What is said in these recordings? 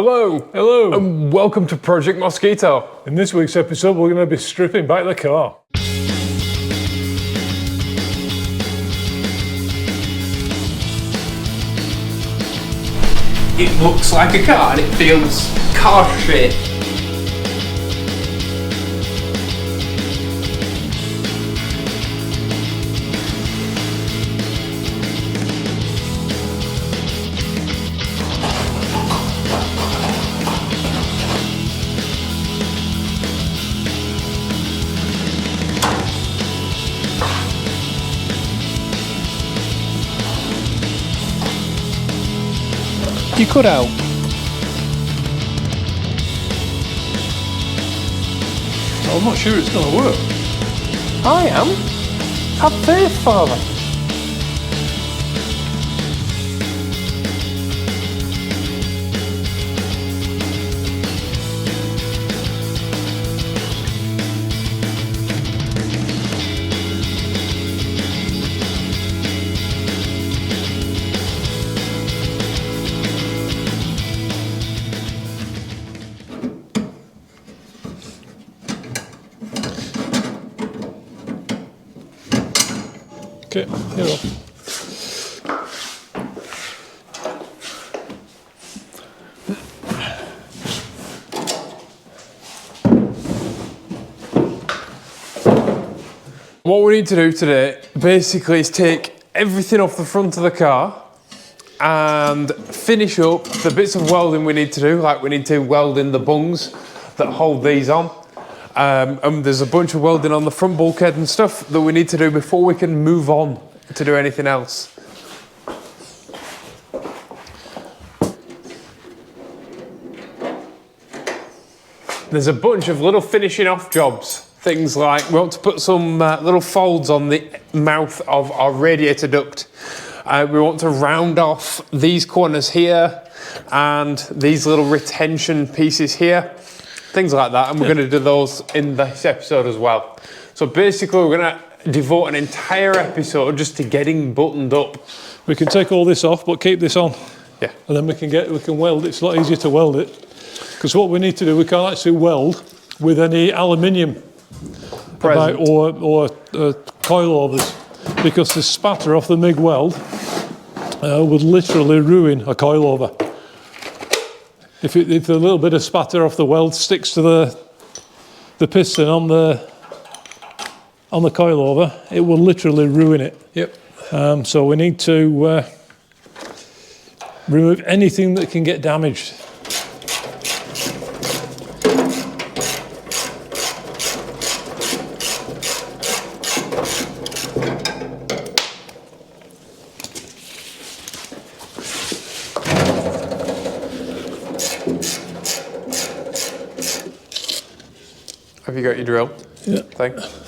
Hello! Hello! And welcome to Project Mosquito. In this week's episode, we're going to be stripping back the car. It looks like a car and it feels car-shaped. You cut out. I'm not sure it's going to work. I am. Have faith, Father. Okay, here we go. What we need to do today basically is take everything off the front of the car and finish up the bits of welding we need to do, like we need to weld in the bungs that hold these on. And there's a bunch of welding on the front bulkhead and stuff that we need to do before we can move on to do anything else. There's a bunch of little finishing off jobs. Things like we want to put some little folds on the mouth of our radiator duct. We want to round off these corners here and these little retention pieces here. Things like that, and we're going to do those in this episode as well. So basically we're going to devote an entire episode just to getting buttoned up. We can take all this off, but keep this on. Yeah. And then we can weld it. It's a lot easier to weld it. Because what we need to do, we can't actually weld with any aluminium or coil overs, because the spatter off the MIG weld would literally ruin a coil over. If a little bit of spatter off the weld sticks to the piston on the coilover, it will literally ruin it. Yep. So we need to remove anything that can get damaged. Have you got your drill? Yeah. Thanks.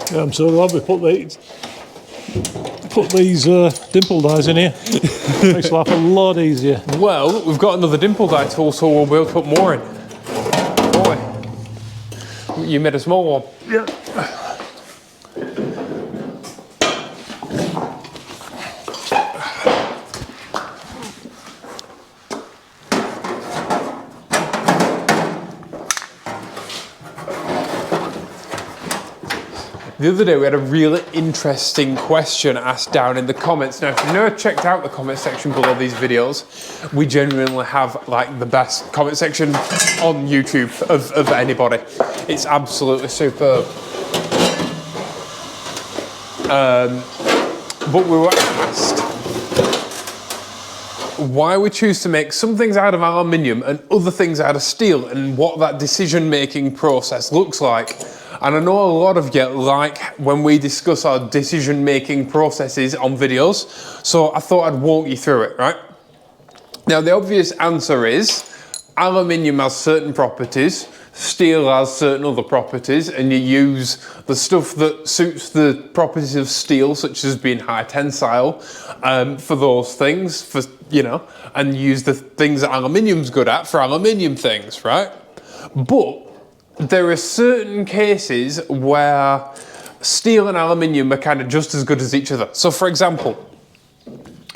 Yeah, I'm so glad we put these dimple dies in here. Makes life a lot easier. Well, we've got another dimple die tool, so we'll be able to put more in. Boy, you made a small one. Yeah. The other day we had a really interesting question asked down in the comments. Now, if you've never checked out the comment section below these videos, we genuinely have like the best comment section on YouTube of anybody. It's absolutely superb. But we were asked why we choose to make some things out of aluminium and other things out of steel, and what that decision-making process looks like. And I know a lot of you like when we discuss our decision-making processes on videos, so I thought I'd walk you through it, right? Now, the obvious answer is aluminium has certain properties, steel has certain other properties, and you use the stuff that suits the properties of steel, such as being high tensile, for those things, for, you know, and use the things that aluminium's good at for aluminium things, right? But there are certain cases where steel and aluminium are kind of just as good as each other. So for example,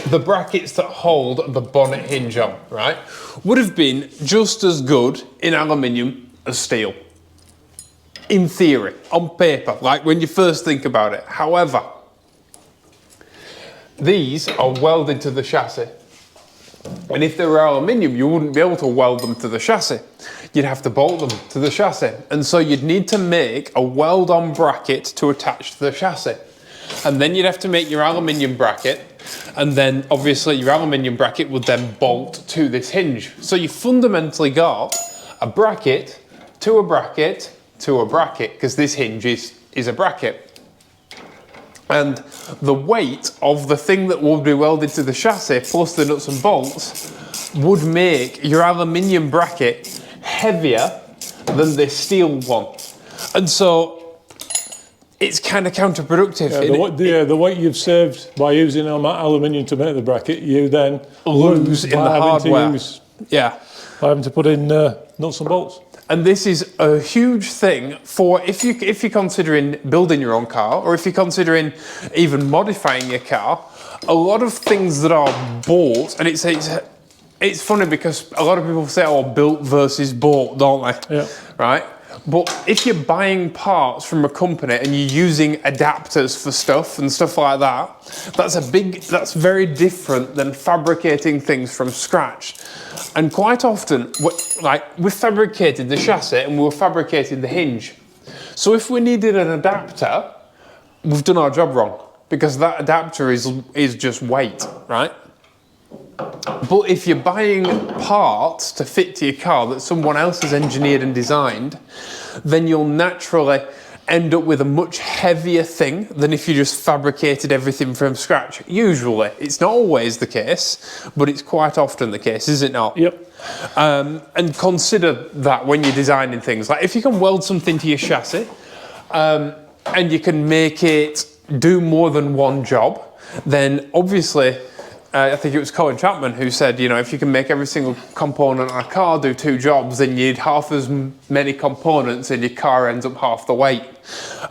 the brackets that hold the bonnet hinge on, right, would have been just as good in aluminium as steel. In theory, on paper, like when you first think about it. However, these are welded to the chassis. And if they were aluminium, you wouldn't be able to weld them to the chassis. You'd have to bolt them to the chassis. And so you'd need to make a weld-on bracket to attach to the chassis. And then you'd have to make your aluminium bracket, and then obviously your aluminium bracket would then bolt to this hinge. So you fundamentally got a bracket to a bracket to a bracket, because this hinge is a bracket. And the weight of the thing that would be welded to the chassis plus the nuts and bolts would make your aluminium bracket heavier than this steel one. And so it's kind of counterproductive. The weight you've saved by using aluminium to make the bracket, you then lose in the hardware. By having to put in nuts and bolts. And this is a huge thing for if you're considering building your own car, or if you're considering even modifying your car. A lot of things that are bought, and it's funny because a lot of people say, "Oh, built versus bought," don't they? Yeah. Right. But if you're buying parts from a company and you're using adapters for stuff and stuff like that, that's very different than fabricating things from scratch. And quite often, we fabricated the chassis and we were fabricating the hinge. So if we needed an adapter, we've done our job wrong, because that adapter is just weight, right? But if you're buying parts to fit to your car that someone else has engineered and designed, then you'll naturally end up with a much heavier thing than if you just fabricated everything from scratch. Usually. It's not always the case, but it's quite often the case, is it not? Yep. And consider that when you're designing things. Like if you can weld something to your chassis, and you can make it do more than one job, then obviously, I think it was Colin Chapman who said, you know, if you can make every single component on a car do two jobs, then you need half as many components and your car ends up half the weight.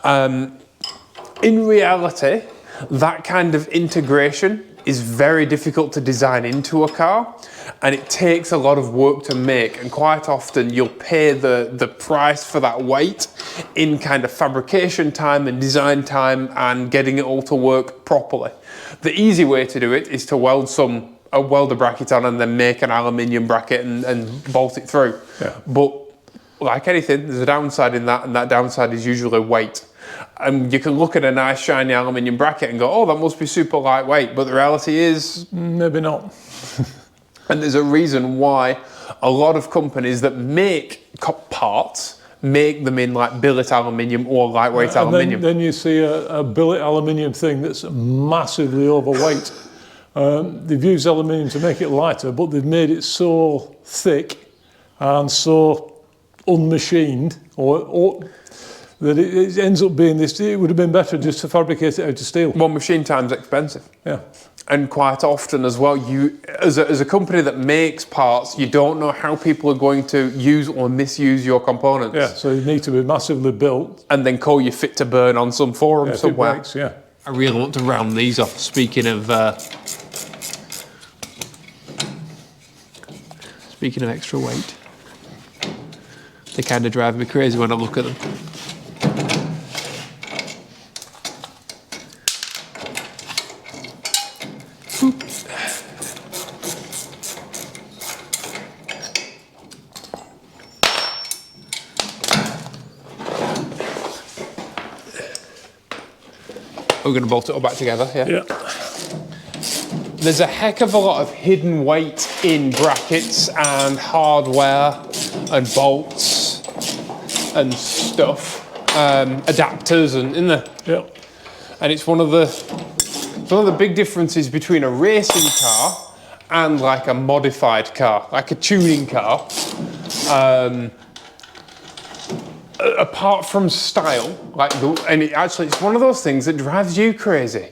In reality, that kind of integration is very difficult to design into a car, and it takes a lot of work to make, and quite often you'll pay the price for that weight in kind of fabrication time and design time and getting it all to work properly. The easy way to do it is to weld a bracket on and then make an aluminium bracket and bolt it through. Yeah. But like anything, there's a downside in that, and that downside is usually weight. And you can look at a nice shiny aluminium bracket and go, oh, that must be super lightweight, but the reality is maybe not. And there's a reason why a lot of companies that make parts make them in like billet aluminium or lightweight aluminium. Then you see a billet aluminium thing that's massively overweight. They've used aluminium to make it lighter, but they've made it so thick and so unmachined, or that it ends up being this. It would have been better just to fabricate it out of steel. Well, machine time's expensive. Yeah. And quite often as well, you as a company that makes parts, you don't know how people are going to use or misuse your components. Yeah, so you need to be massively built. And then call you fit to burn on some forum somewhere. Breaks, yeah. I really want to round these off. Speaking of extra weight, they kind of drive me crazy when I look at them. We're going to bolt it all back together, yeah? Yeah. There's a heck of a lot of hidden weight in brackets and hardware and bolts and stuff, adapters and in there. Yeah. And it's one of the big differences between a racing car and like a modified car, like a tuning car. Apart from style, it's one of those things that drives you crazy,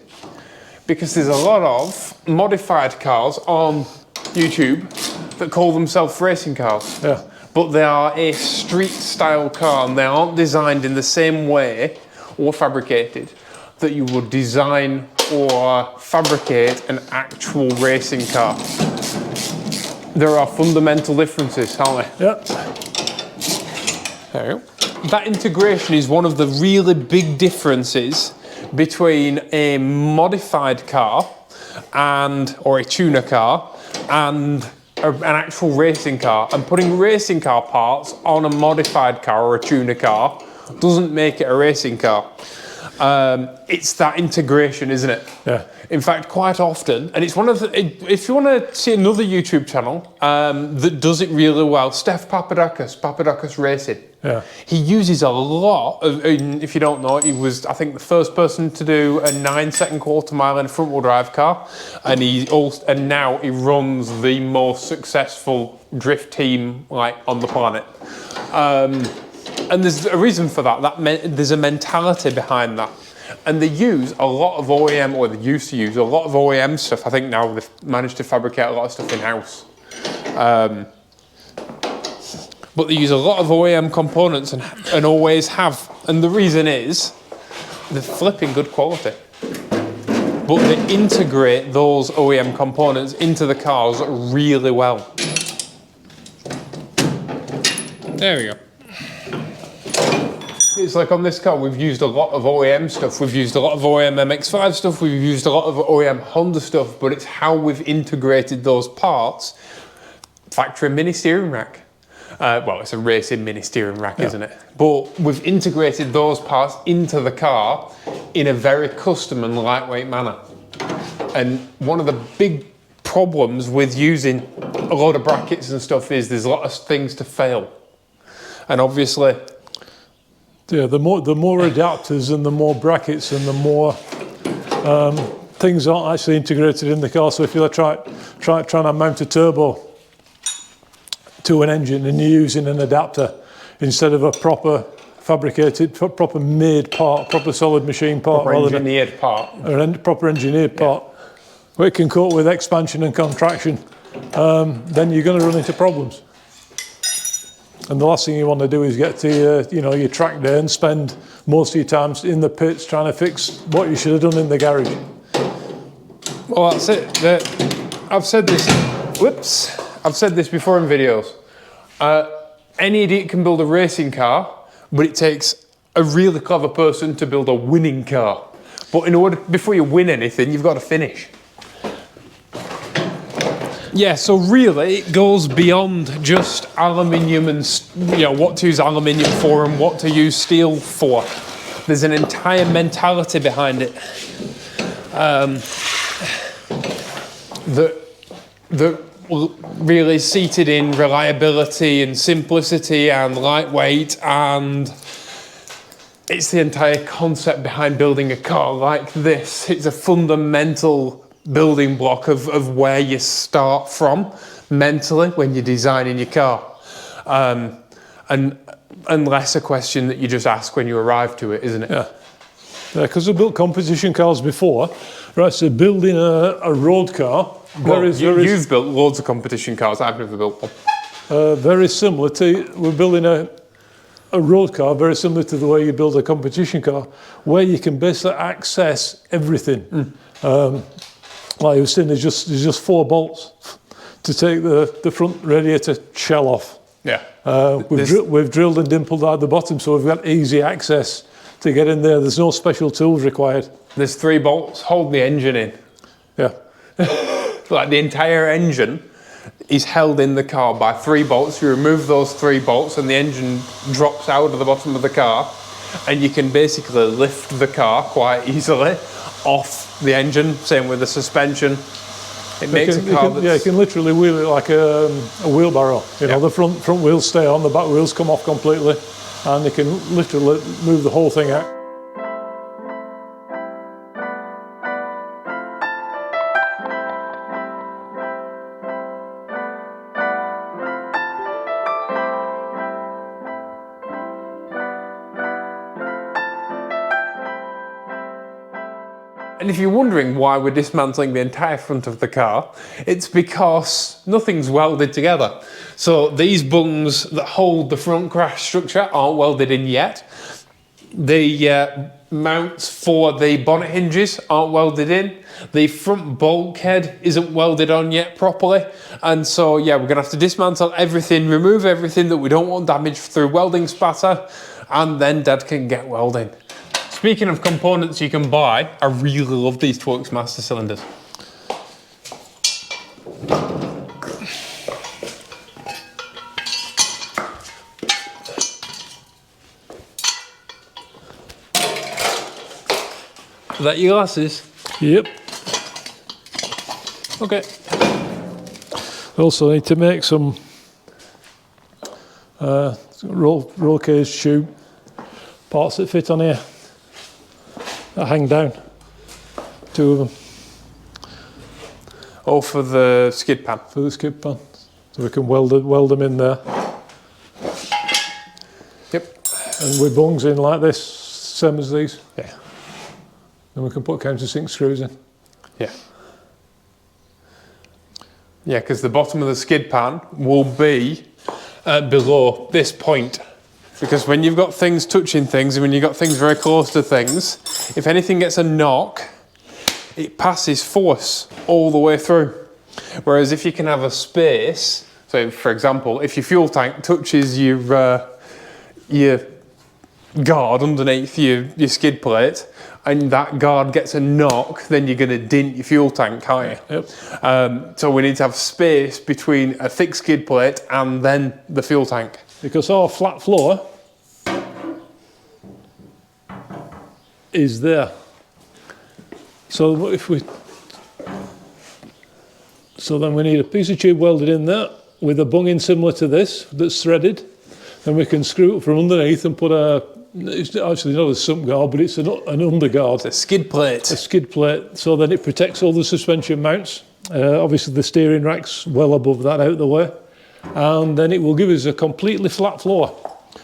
because there's a lot of modified cars on YouTube that call themselves racing cars. Yeah. But they are a street style car, and they aren't designed in the same way or fabricated that you would design or fabricate an actual racing car. There are fundamental differences, aren't there? Yeah. There you go. That integration is one of the really big differences between a modified car or a tuner car and an actual racing car. And putting racing car parts on a modified car or a tuner car doesn't make it a racing car. It's that integration, isn't it? Yeah. In fact, quite often, and it's one of the, if you want to see another YouTube channel that does it really well, Papadakis Racing. Yeah. He uses a lot of, if you don't know, he was, I think, the first person to do a 9-second quarter mile in a front wheel drive car, and now he runs the most successful drift team on the planet. And there's a reason for that. There's a mentality behind that. And they use a lot of OEM, or they used to use a lot of OEM stuff. I think now they've managed to fabricate a lot of stuff in-house. But they use a lot of OEM components and always have. And the reason is they're flipping good quality. But they integrate those OEM components into the cars really well. There we go. It's like on this car, we've used a lot of OEM stuff. We've used a lot of OEM MX-5 stuff. We've used a lot of OEM Honda stuff, but it's how we've integrated those parts. Factory mini steering rack. Well, it's a racing mini steering rack, isn't it? But we've integrated those parts into the car in a very custom and lightweight manner. And one of the big problems with using a lot of brackets and stuff is there's a lot of things to fail. And obviously, yeah, the more adapters and the more brackets and the more things aren't actually integrated in the car. So if you're trying to mount a turbo to an engine and you're using an adapter instead of a proper fabricated, proper made part, proper solid machine part, proper engineered part, or proper engineered part, where it can cope with expansion and contraction, then you're going to run into problems. And the last thing you want to do is get to your track day and spend most of your time in the pits trying to fix what you should have done in the garage. Well, that's it. I've said this. Whoops. I've said this before in videos. Any idiot can build a racing car, but it takes a really clever person to build a winning car. But before you win anything, you've got to finish. Yeah, so really it goes beyond just aluminium and what to use aluminium for and what to use steel for. There's an entire mentality behind it that really is seated in reliability and simplicity and lightweight, and it's the entire concept behind building a car like this. It's a fundamental building block of where you start from mentally when you're designing your car, and less a question that you just ask when you arrive to it, isn't it? Yeah, because we built competition cars before, right? So building a road car. You've built loads of competition cars. I've never built one. Very similar to, we're building a road car, very similar to the way you build a competition car, where you can basically access everything. Like you were saying, there's just 4 bolts to take the front radiator shell off. Yeah. We've drilled and dimpled out the bottom, so we've got easy access to get in there. There's no special tools required. There's 3 bolts holding the engine in. Yeah. Like the entire engine is held in the car by 3 bolts. You remove those 3 bolts and the engine drops out of the bottom of the car, and you can basically lift the car quite easily off the engine. Same with the suspension. It makes a car that's... Yeah, you can literally wheel it like a wheelbarrow. The front wheels stay on, the back wheels come off completely, and you can literally move the whole thing out. And if you're wondering why we're dismantling the entire front of the car, it's because nothing's welded together. So these bungs that hold the front crash structure aren't welded in yet. The mounts for the bonnet hinges aren't welded in. The front bulkhead isn't welded on yet properly. And so, yeah, we're gonna have to dismantle everything, remove everything that we don't want damaged through welding spatter, and then Dad can get welding. Speaking of components you can buy, I really love these Torx Master cylinders. Is that your glasses? Yep. Okay. Also need to make some roll cage shoe parts that fit on here, that hang down, 2 of them. Oh, for the skid pan? For the skid pan, so we can weld them in there. Yep. And with bungs in like this, same as these. Yeah. And we can put countersink screws in. Yeah. Yeah, because the bottom of the skid pan will be below this point. Because when you've got things touching things, and when you've got things very close to things, if anything gets a knock, it passes force all the way through. Whereas if you can have a space, so for example, if your fuel tank touches your guard underneath your skid plate, and that guard gets a knock, then you're going to dint your fuel tank, can't you? Yep. So we need to have space between a thick skid plate and then the fuel tank. Because our flat floor is there. So then we need a piece of tube welded in there with a bunging similar to this that's threaded. Then we can screw it from underneath and put it's actually not a sump guard, but it's an underguard. It's a skid plate. A skid plate, so then it protects all the suspension mounts. Obviously the steering rack's well above that, out of the way. And then it will give us a completely flat floor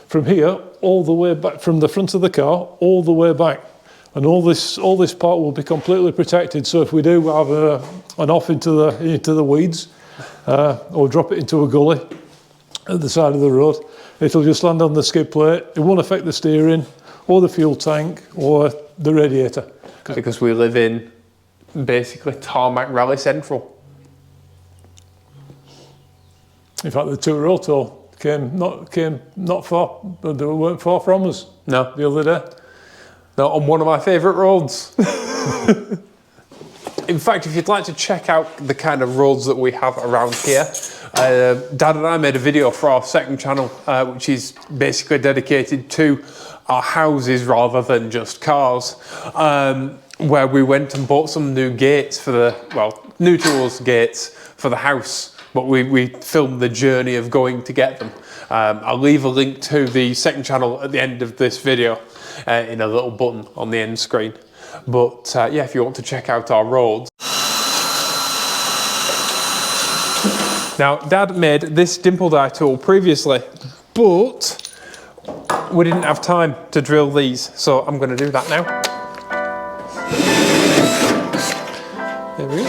from here all the way back, from the front of the car all the way back. And all this part will be completely protected. So if we do have an off into the weeds or drop it into a gully at the side of the road, it'll just land on the skid plate. It won't affect the steering or the fuel tank or the radiator. Because we live in basically tarmac rally central. In fact, the Tour Auto came not far, but they weren't far from us. No. The other day. No, on one of my favourite roads. In fact, if you'd like to check out the kind of roads that we have around here, Dad and I made a video for our second channel, which is basically dedicated to our houses rather than just cars, where we went and bought some new gates for new to us gates for the house, but we filmed the journey of going to get them. I'll leave a link to the second channel at the end of this video in a little button on the end screen. But yeah, if you want to check out our roads. Now, Dad made this dimple die tool previously, but we didn't have time to drill these, so I'm going to do that now. There we go.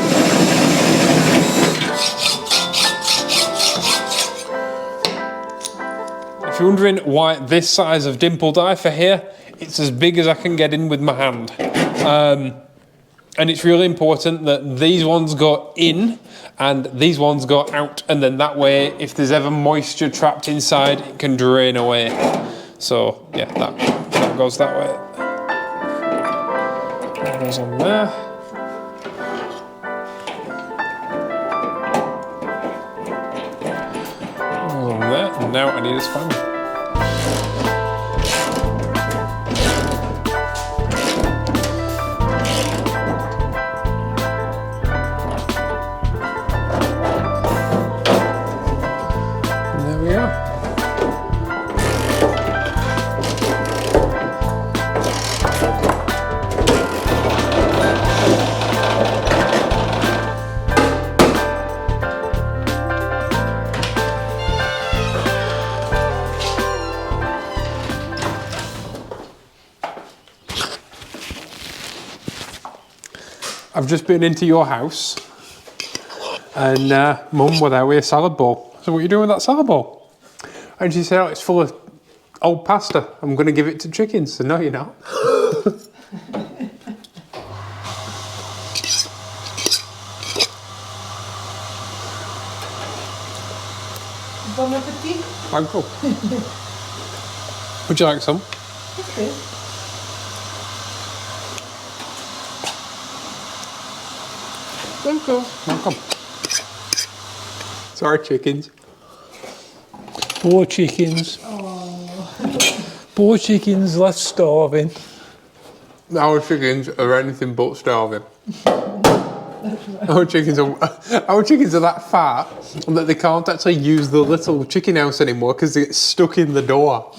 If you're wondering why this size of dimple die for here, it's as big as I can get in with my hand. And it's really important that these ones go in and these ones go out, and then that way, if there's ever moisture trapped inside, it can drain away. So yeah, that goes that way. That goes on there. That goes on there, and now I need a spanner. I've just been into your house and Mum were there with a salad bowl. So what are you doing with that salad bowl? And she said, oh, it's full of old pasta. I'm going to give it to chickens. So no, you're not. Bon appetit. Thank you. Would you like some? Okay. Thank you. Welcome. Sorry, chickens. Poor chickens. Oh. Poor chickens left starving. Our chickens are anything but starving. Our chickens are that fat that they can't actually use the little chicken house anymore because they get stuck in the door.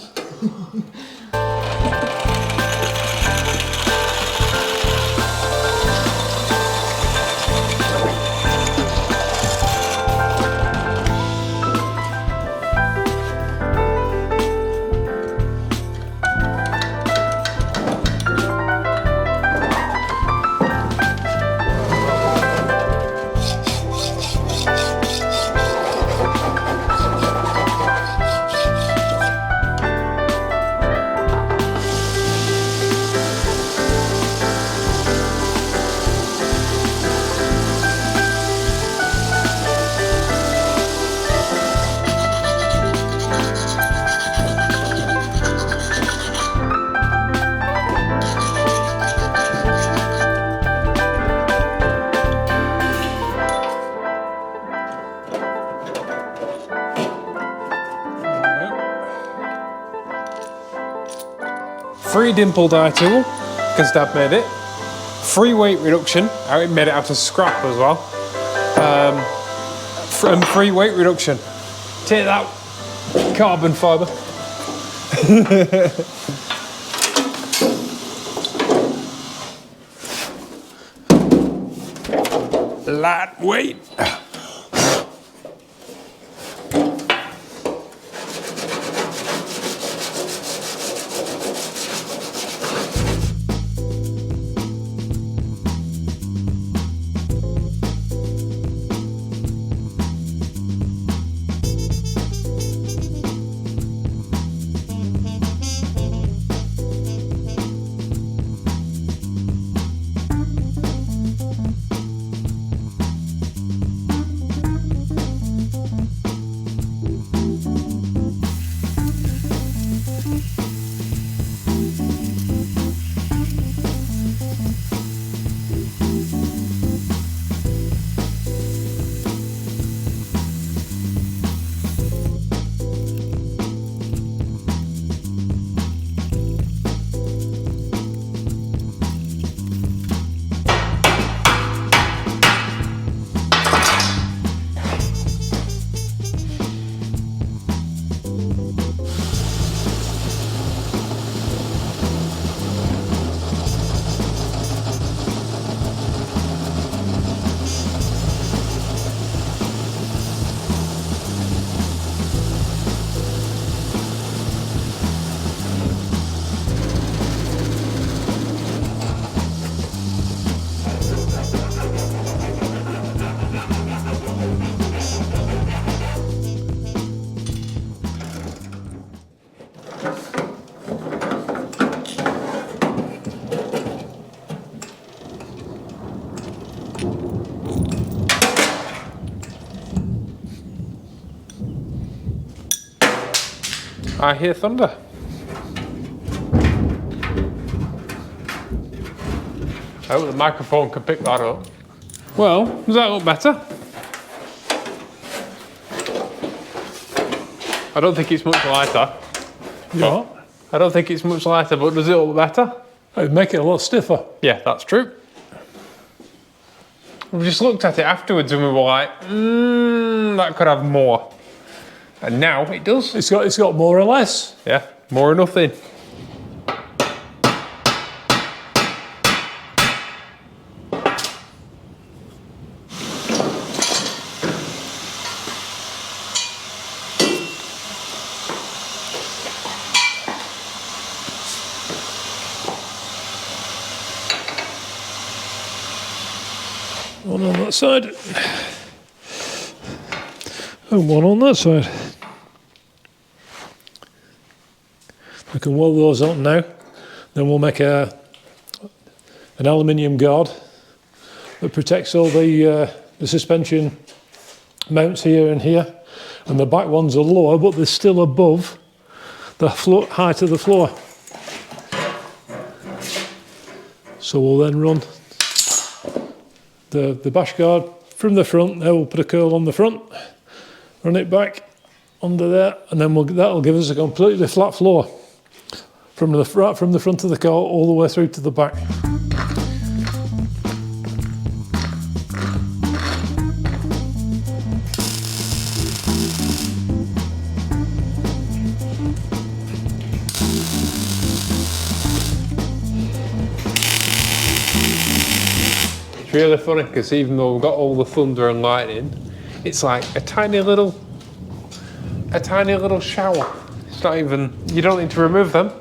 Free dimple die tool, because Dad made it. Free weight reduction, I made it out of scrap as well. And free weight reduction. Take that, carbon fibre. Lightweight. I hear thunder. I hope the microphone can pick that up. Well, does that look better? I don't think it's much lighter. Yeah. I don't think it's much lighter, but does it look better? It'd make it a lot stiffer. Yeah, that's true. We just looked at it afterwards and we were like, that could have more. And now it does. It's got more or less. Yeah, more or nothing. One on that side. And one on that side. We can weld those on now. Then we'll make an aluminium guard that protects all the suspension mounts here and here. And the back ones are lower, but they're still above the height of the floor. So we'll then run the bash guard from the front. There we'll put a curl on the front, run it back under there, and then that'll give us a completely flat floor from the front of the car all the way through to the back. It's really funny because even though we've got all the thunder and lightning, it's like a tiny little shower. It's not even, you don't need to remove them.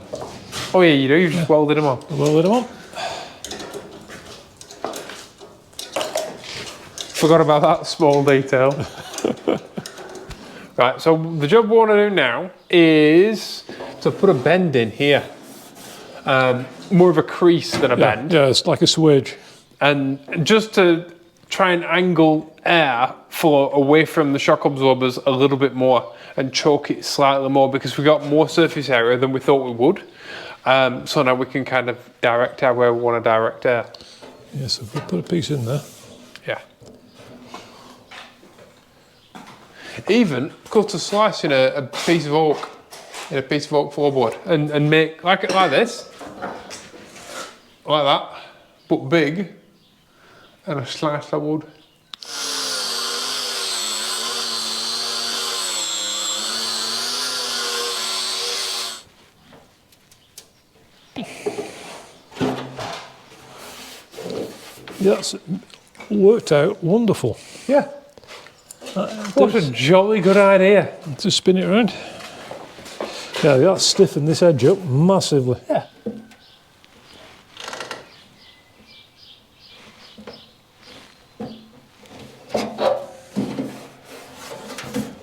Oh yeah, you do, you've just welded them on. Welded them on. Forgot about that small detail. Right, so the job we want to do now is to put a bend in here. More of a crease than a bend. Yeah, it's like a swedge. And just to try and angle air flow away from the shock absorbers a little bit more and choke it slightly more, because we got more surface area than we thought we would. So now we can kind of direct air where we want to direct air. Yeah, so we'll put a piece in there. Yeah. Even cut a slice in a piece of oak, floorboard, and make like this, like that, but big, and a slice of wood. That's worked out wonderful. Yeah. What a jolly good idea. To spin it around. Yeah, that's stiffened this edge up massively. Yeah.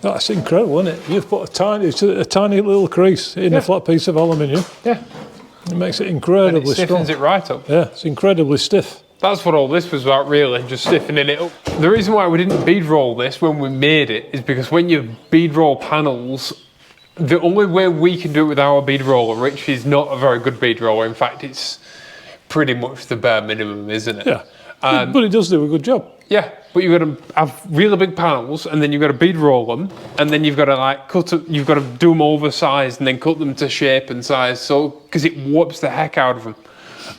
That's incredible, isn't it? You've put a tiny little crease in a flat piece of aluminium. Yeah. It makes it incredibly And it stiffens strong. it right up. Yeah, it's incredibly stiff. That's what all this was about, really, just stiffening it up. The reason why we didn't bead roll this when we made it is because when you bead roll panels, the only way we can do it with our bead roller, which is not a very good bead roller, in fact, it's pretty much the bare minimum, isn't it? Yeah, but it does do a good job. Yeah, but you've got to have really big panels, and then you've got to bead roll them, and then you've got to like you've got to do them oversized and then cut them to shape and size, so because it warps the heck out of them.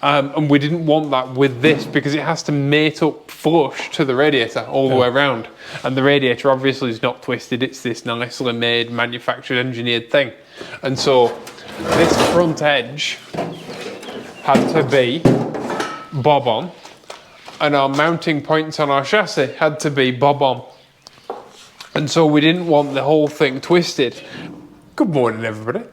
And we didn't want that with this because it has to mate up flush to the radiator all the way around. And the radiator obviously is not twisted, it's this nicely made, manufactured, engineered thing. And so this front edge had to be bob on, and our mounting points on our chassis had to be bob on. And so we didn't want the whole thing twisted. Good morning, everybody.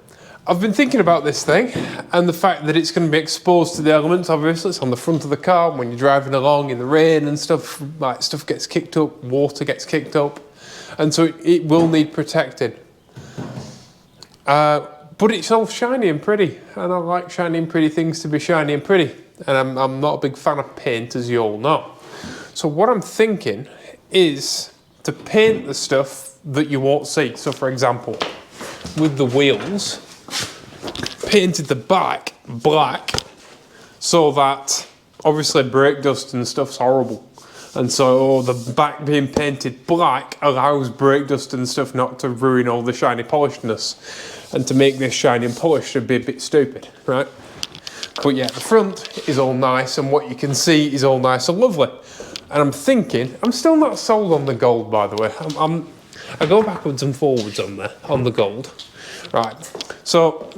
I've been thinking about this thing and the fact that it's going to be exposed to the elements. Obviously, it's on the front of the car when you're driving along in the rain and stuff. Like stuff gets kicked up, water gets kicked up, and so it will need protected. But it's all shiny and pretty, and I like shiny and pretty things to be shiny and pretty. And I'm not a big fan of paint, as you all know. So what I'm thinking is to paint the stuff that you won't see. So, for example, with the wheels, painted the back black so that obviously brake dust and stuff's horrible, and so the back being painted black allows brake dust and stuff not to ruin all the shiny polishedness, and to make this shiny and polished would be a bit stupid, right? But yeah, the front is all nice and what you can see is all nice and lovely. And I'm thinking, I'm still not sold on the gold, by the way. I go backwards and forwards on there, on the gold. Right, so,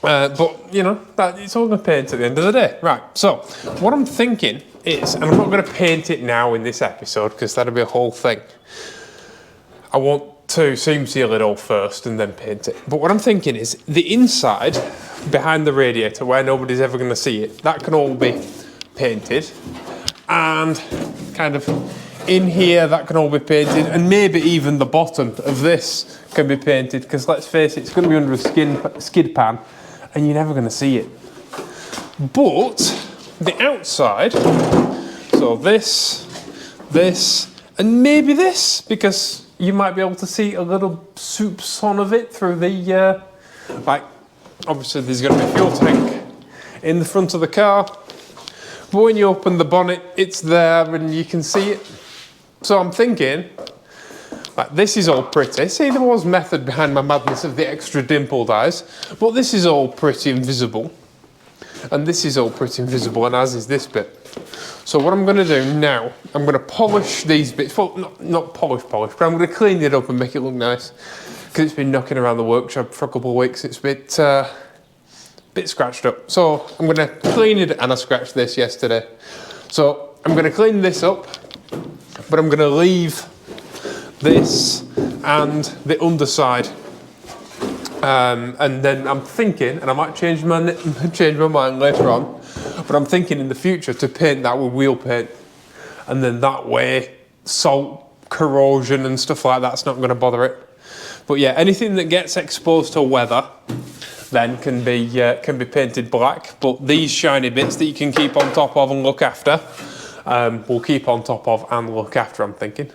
but you know, it's all going to paint at the end of the day. Right, so what I'm thinking is, and I'm not going to paint it now in this episode because that'll be a whole thing. I want to seam seal it all first and then paint it. But what I'm thinking is the inside, behind the radiator where nobody's ever going to see it, that can all be painted. and kind of in here that can all be painted, and maybe even the bottom of this can be painted, because let's face it, it's going to be under a skid pan and you're never going to see it. But the outside, so this, and maybe this, because you might be able to see a little soupçon of it through the, like, obviously there's going to be a fuel tank in the front of the car, but when you open the bonnet, it's there and you can see it. So I'm thinking, like, this is all pretty. See, there was method behind my madness of the extra dimpled eyes, but this is all pretty and visible. And this is all pretty and visible, and as is this bit. So what I'm going to do now, I'm going to polish these bits. Well, not polish, but I'm going to clean it up and make it look nice, because it's been knocking around the workshop for a couple of weeks. It's a bit scratched up. So I'm going to clean it, and I scratched this yesterday. So I'm going to clean this up, but I'm going to leave this and the underside. And then I'm thinking, and I might change my mind later on, but I'm thinking in the future to paint that with wheel paint, and then that way salt, corrosion and stuff like that's not going to bother it. But yeah, anything that gets exposed to weather then can be painted black, but these shiny bits that you can keep on top of and look after, we'll keep on top of and look after, I'm thinking.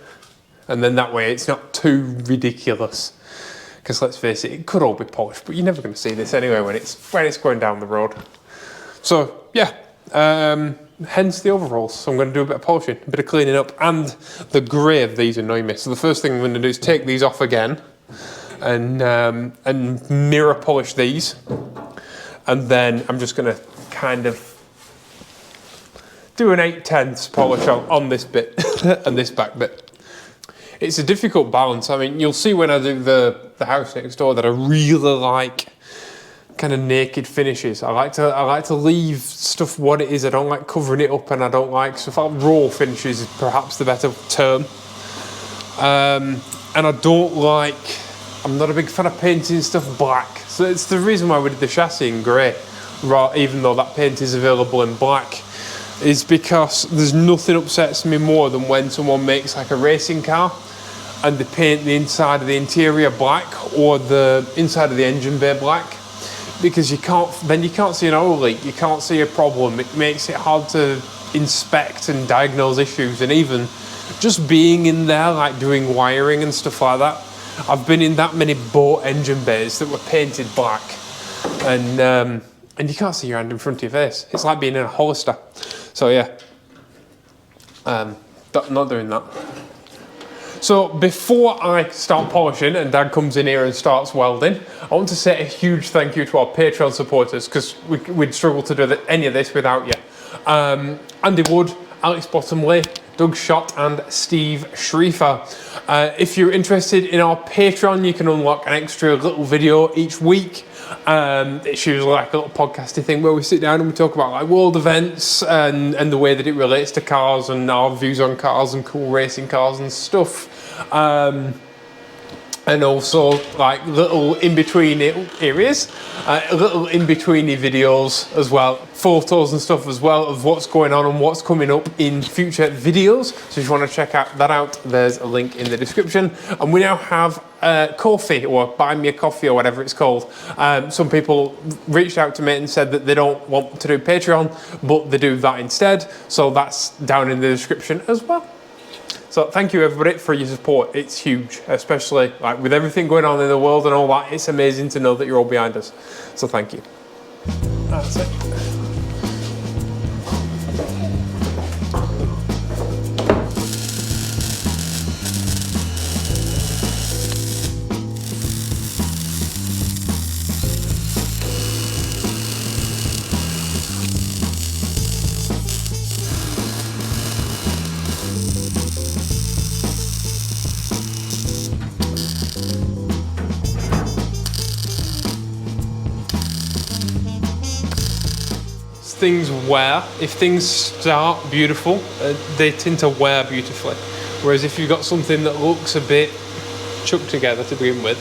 And then that way it's not too ridiculous. Because let's face it, it could all be polished, but you're never going to see this anyway when it's going down the road. So yeah, hence the overalls. So I'm going to do a bit of polishing, a bit of cleaning up, and the grey of these annoy me. So the first thing I'm going to do is take these off again, and mirror polish these, and then I'm just going to kind of do an 8/10 polish on this bit and this back bit. It's a difficult balance. I mean, you'll see when I do the house next door that I really like kind of naked finishes. I like to leave stuff what it is. I don't like covering it up, and I don't like stuff like raw finishes is perhaps the better term. And I don't like, I'm not a big fan of painting stuff black. So it's the reason why we did the chassis in grey, even though that paint is available in black, is because there's nothing upsets me more than when someone makes like a racing car and they paint the inside of the interior black or the inside of the engine bay black, because you can't see an oil leak, you can't see a problem. It makes it hard to inspect and diagnose issues, and even just being in there, like doing wiring and stuff like that. I've been in that many boat engine bays that were painted black, and you can't see your hand in front of your face. It's like being in a Hollister. So yeah, not doing that. So before I start polishing and Dad comes in here and starts welding, I want to say a huge thank you to our Patreon supporters, because we'd struggle to do any of this without you. Andy Wood, Alex Bottomley, Doug Schott and Steve Schriefer. If you're interested in our Patreon, you can unlock an extra little video each week. It's usually like a little podcasty thing where we sit down and we talk about like world events and the way that it relates to cars and our views on cars and cool racing cars and stuff. And also like little in-between areas, little in-betweeny videos as well, photos and stuff as well of what's going on and what's coming up in future videos. So if you want to check that out, there's a link in the description. And we now have coffee, or buy me a coffee, or whatever it's called. Some people reached out to me and said that they don't want to do Patreon, but they do that instead. So that's down in the description as well. So thank you everybody for your support. It's huge, especially like with everything going on in the world and all that. It's amazing to know that you're all behind us. So thank you. That's it. Things wear, if things start beautiful, they tend to wear beautifully. Whereas if you've got something that looks a bit chucked together to begin with,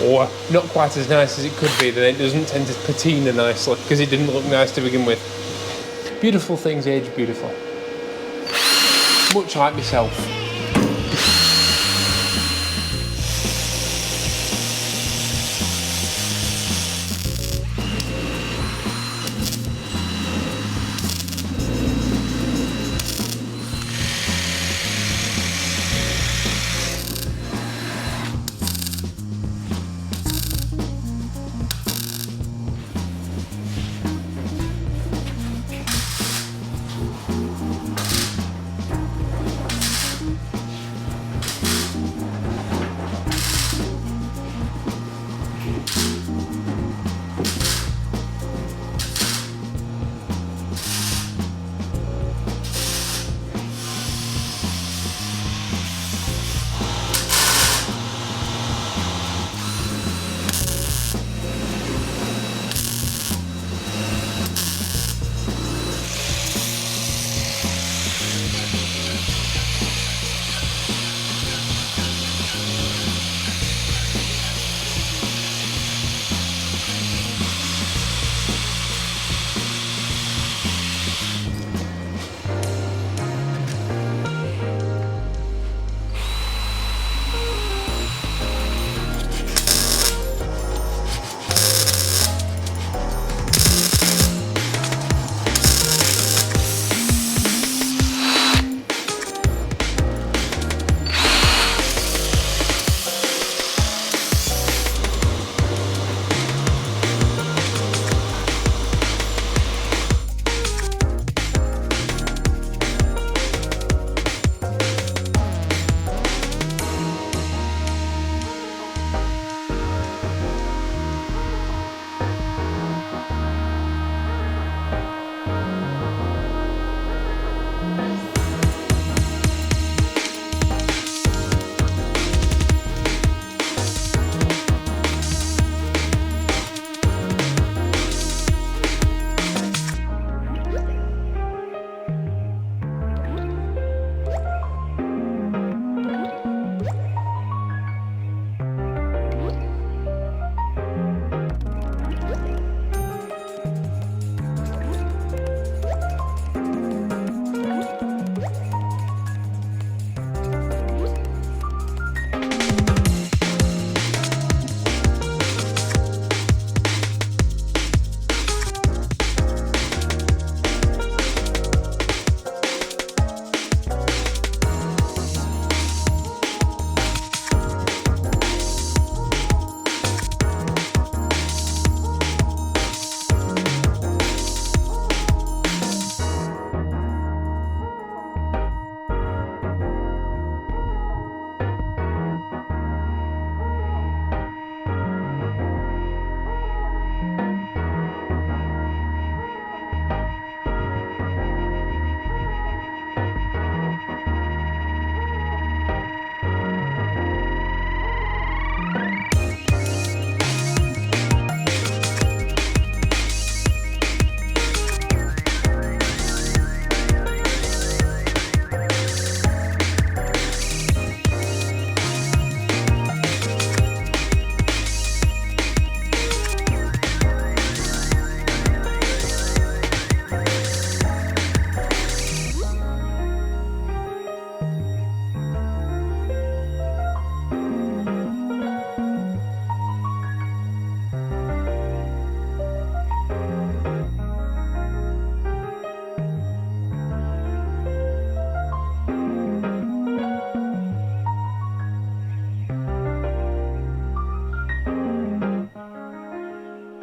or not quite as nice as it could be, then it doesn't tend to patina nicely because it didn't look nice to begin with. Beautiful things age beautifully. much like myself.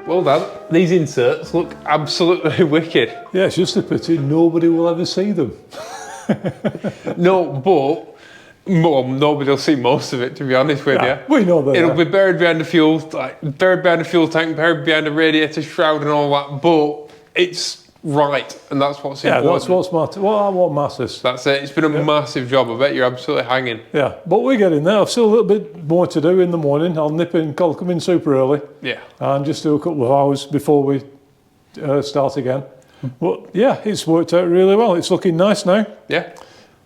Well done. These inserts look absolutely wicked. Yeah, it's just a pity nobody will ever see them. No, but well, nobody will see most of it, to be honest with you. We know that. It'll be buried behind the fuel, buried behind the fuel tank, buried behind the radiator shroud and all that, but it's right, and that's what's important. Yeah, that's what's matters. Well, what matters. That's it. It's been a massive job. I bet you're absolutely hanging. Yeah, but we're getting there. I've still a little bit more to do in the morning. I'll nip in, I'll come in super early. Yeah. And just do a couple of hours before we start again. But yeah, it's worked out really well. It's looking nice now. Yeah.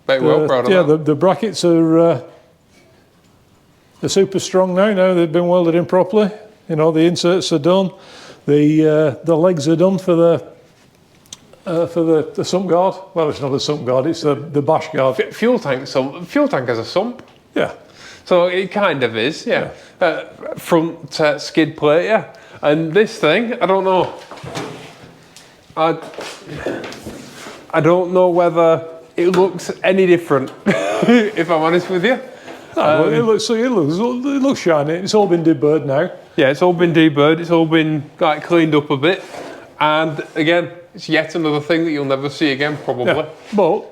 Very well proud of that. Yeah, the brackets are they're super strong now. Now they've been welded in properly. You know, the inserts are done. The legs are done for for the sump guard. Well, it's not a sump guard, it's the bash guard. Fuel tank sump. Fuel tank has a sump. Yeah. So it kind of is, yeah. Front skid plate, yeah. And this thing, I don't know. I don't know whether it looks any different, if I'm honest with you. No, it looks shiny. It's all been deburred now. Yeah, it's all been deburred. It's all been like cleaned up a bit. And again, it's yet another thing that you'll never see again, probably. Yeah. But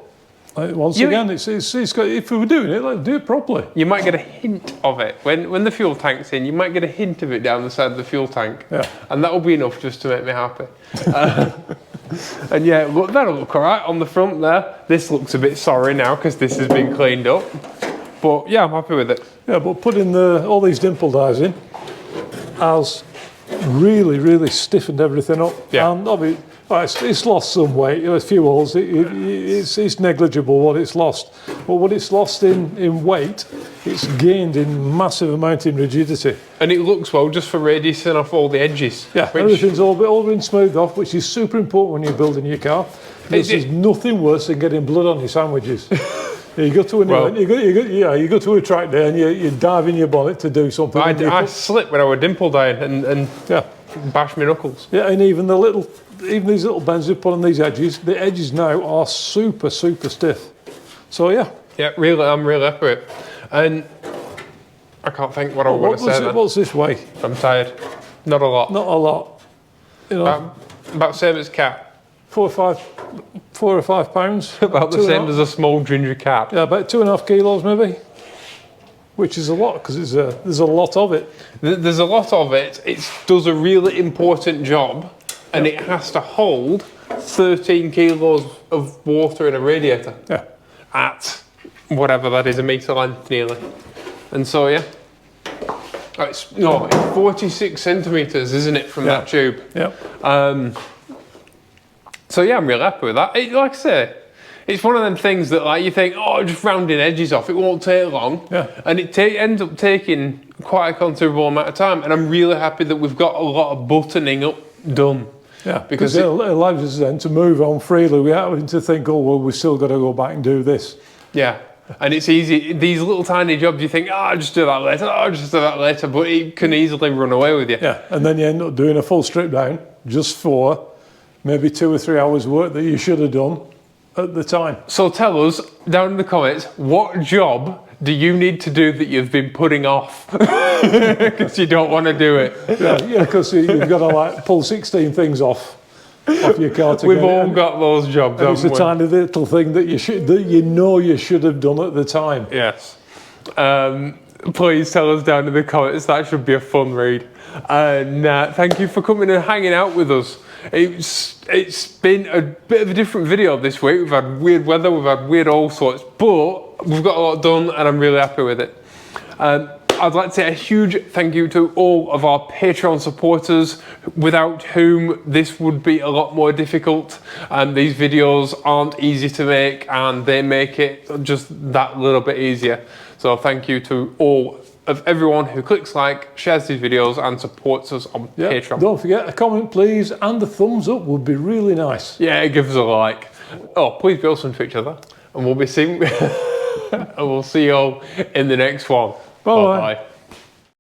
once again, it's got, if we were doing it, let's do it properly. You might get a hint of it when the fuel tank's in. You might get a hint of it down the side of the fuel tank, and that'll be enough just to make me happy. And yeah, look, that'll look all right on the front there. This looks a bit sorry now because this has been cleaned up, but yeah, I'm happy with it. Yeah, but putting all these dimple dies in has really stiffened everything up. Yeah. And obviously, it's lost some weight. A few holes. It's negligible what it's lost, but what it's lost in weight, it's gained in massive amount in rigidity. And it looks well just for radiusing off all the edges. Yeah, everything's all been smoothed off, which is super important when you're building your car. There's nothing worse than getting blood on your sandwiches. You go to you go to a track day and you dive in your bonnet to do something. I slipped when I was dimple dyeing and bash my knuckles. Yeah, and even these little bends we put on these edges, the edges now are super stiff. So yeah. Yeah, really, I'm really happy with it. And I can't think what I want to say then. What's this weigh? I'm tired. Not a lot. Not a lot. You know, about same as cat. 4 or 5 pounds. About the same as a small ginger cat. Yeah, about 2.5 kilos maybe. Which is a lot because there's a lot of it. There's a lot of it. It does a really important job, and it has to hold 13 kilos of water in a radiator. Yeah. At whatever that is, a metre length nearly. And so yeah. It's 46 centimetres, isn't it, from that tube? Yeah. So yeah, I'm really happy with that. Like I say, it's one of them things that like you think, oh, just rounding edges off, it won't take long. Yeah. And it ends up taking quite a considerable amount of time. And I'm really happy that we've got a lot of buttoning up done. Yeah, because it allows us then to move on freely without having to think, oh, well, we've still got to go back and do this. Yeah. And it's easy, these little tiny jobs, you think, oh, I'll just do that later, but it can easily run away with you. Yeah, and then you end up doing a full strip down just for maybe 2 or 3 hours work that you should have done at the time. So tell us down in the comments, what job do you need to do that you've been putting off because you don't want to do it? Yeah, because you've got to like pull 16 things off your car to We've all got those jobs, haven't we? It's a tiny little thing that you should have done at the time. Yes. Please tell us down in the comments. That should be a fun read. And thank you for coming and hanging out with us. It's been a bit of a different video this week. We've had weird weather, we've had weird all sorts, but we've got a lot done and I'm really happy with it. I'd like to say a huge thank you to all of our Patreon supporters, without whom this would be a lot more difficult. These videos aren't easy to make and they make it just that little bit easier. So thank you to all of everyone who clicks like, shares these videos and supports us on Patreon. Don't forget a comment please, and a thumbs up would be really nice. Yeah, give us a like. Oh, please be awesome to each other, and we'll be seeing and we'll see you all in the next one. Bye.